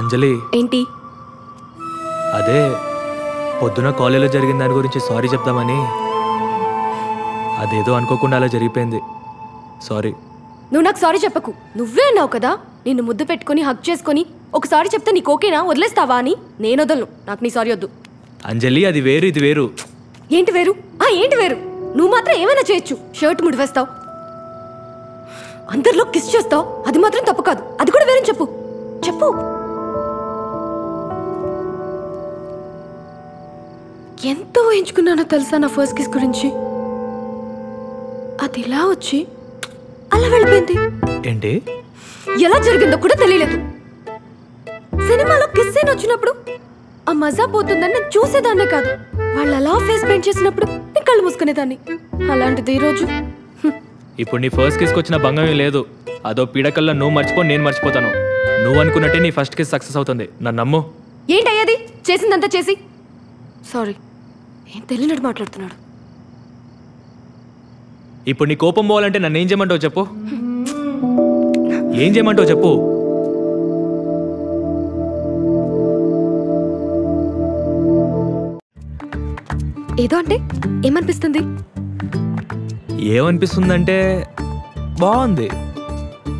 అంజలి ఏంటి? అదే పొద్దున కాలేజీలో జరిగిన దాని గురించి సారీ చెప్దామని. అదేదో అనుకోకుండా అలా జరిగిపోయింది. సారీ. నువ్వు నాకు సారీ చెప్పకు. నువ్వే అన్నావు కదా నిన్ను ముద్దు పెట్టుకుని హక్ చేసుకుని ఒకసారి చెప్తే నీకు ఓకేనా, వదిలేస్తావా అని. నేను వదలను. నాకు నీ సారీ వద్దు. అంజలి అది వేరు ఇది వేరు. ఏంటి వేరు? ఏంటి వేరు? నువ్వు మాత్రం ఏమైనా చేయొచ్చు. షర్ట్ ముడివేస్తావు, అందరిలో కిస్ చేస్తావు, అది మాత్రం తప్పు కాదు. అది కూడా వేరే చెప్పు. చెప్పు. ఎంతో ఊహించుకున్నానో తెలుసా నా ఫస్ట్ కిస్ గురించి. అది ఇలా వచ్చి అలా వెళ్ళిపోయింది. ఏంటి? ఎలా జరిగిందో కూడా తెలియలేదు. సినిమాలో కిస్ సీన్ వచ్చినప్పుడు ఆ మజా పోతుందని నేను చూసేదాన్నే కాదు, వాళ్ళు అలా ఫేస్ పెయింట్ చేసినప్పుడు నేను కళ్ళు మూసుకునేదాన్ని. అలాంటిది ఈరోజు ఇప్పుడు నీ ఫస్ట్ కిస్కి వచ్చిన భంగం ఏం లేదు. అదో పీడకల్లా నువ్వు మర్చిపో, నేను మర్చిపోతాను. నువ్వు అనుకున్నట్టే నీ ఫస్ట్ కిస్ సక్సెస్ అవుతుంది. నన్ను నమ్ము. ఏంటయ్యేది చేసిందంతా చేసి? సారీ, ఏం తెలియనట్టు మాట్లాడుతున్నాడు. ఇప్పుడు నీ కోపం పోవాలంటే నన్ను ఏం చేయమంటావు చెప్పు. ఏం చేయమంటావు చెప్పు. ఏదో అంటే ఏమనిపిస్తుంది? ఏమనిపిస్తుందంటే బాగుంది.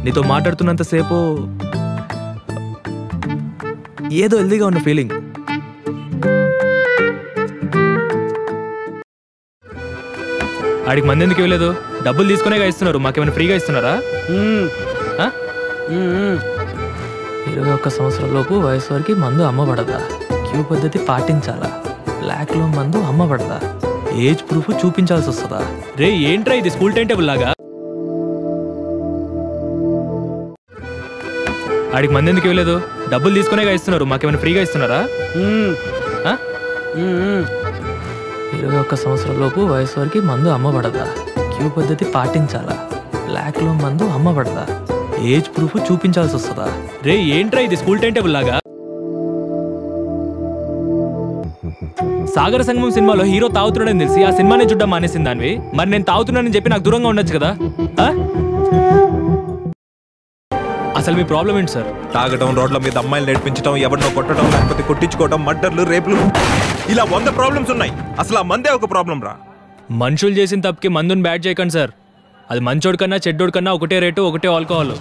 నీతో మాట్లాడుతున్నంతసేపు ఏదో హెల్దీగా ఉన్న ఫీలింగ్. ఆడికి మంది ఎందుకు ఇవ్వలేదు? డబ్బులు తీసుకునేగా ఇస్తున్నారు. మాకేమైనా ఫ్రీగా ఇస్తున్నారా? 21 సంవత్సరాల లోపు వయసు వరకు మందు అమ్మబడదా? క్యూ పద్ధతి పాటించాలా? బ్లాక్లో మందు అమ్మబడదా? ఏజ్ ప్రూఫ్ చూపించాల్సి వస్తుందా? రే ఏంట్రా ఇది స్కూల్ టైం టేబుల్ లాగా? ఆడికి మంది ఎందుకు ఇవ్వలేదు? డబ్బులు తీసుకునేగా ఇస్తున్నారు. మాకేమైనా ఫ్రీగా ఇస్తున్నారా? 21 సంవత్సరాల లోపు వయసు వరకు మందు అమ్మబడదా? క్యూ పద్ధతి పాటించాలా? బ్లాక్లో మందు అమ్మబడదా? ఏజ్ ప్రూఫ్ చూపించాల్సి వస్తుందా? రే ఏంట్రా ఇది స్కూల్ టైం టేబుల్ లాగా? సాగర సంగమం సినిమాలో హీరో తాగుతున్నాడని తెలిసి ఆ సినిమానే చూడడం మానేసింది దానివి. మరి నేను తాగుతున్నానని చెప్పి నాకు దూరంగా ఉండొచ్చు కదా. అసలు మీ ప్రాబ్లం ఏంటి సార్? తాగడం, రోడ్ల మీద అమ్మాయిలు నేర్పించడం, ఎవరినో కొట్టడం, లేకపోతే కొట్టించుకోవడం, మర్డర్లు, రేపులు, ఇలా 100 ప్రాబ్లమ్స్ ఉన్నాయి. అసలు ఆ మందే ఒక ప్రాబ్లం రా. మనుషులు చేసిన తప్పుకి మందుని బ్యాడ్ చేయకండి సార్. అది మంచోడి కన్నా చెడ్డోడి కన్నా ఒకటే రేటు, ఒకటే ఆల్కహాల్.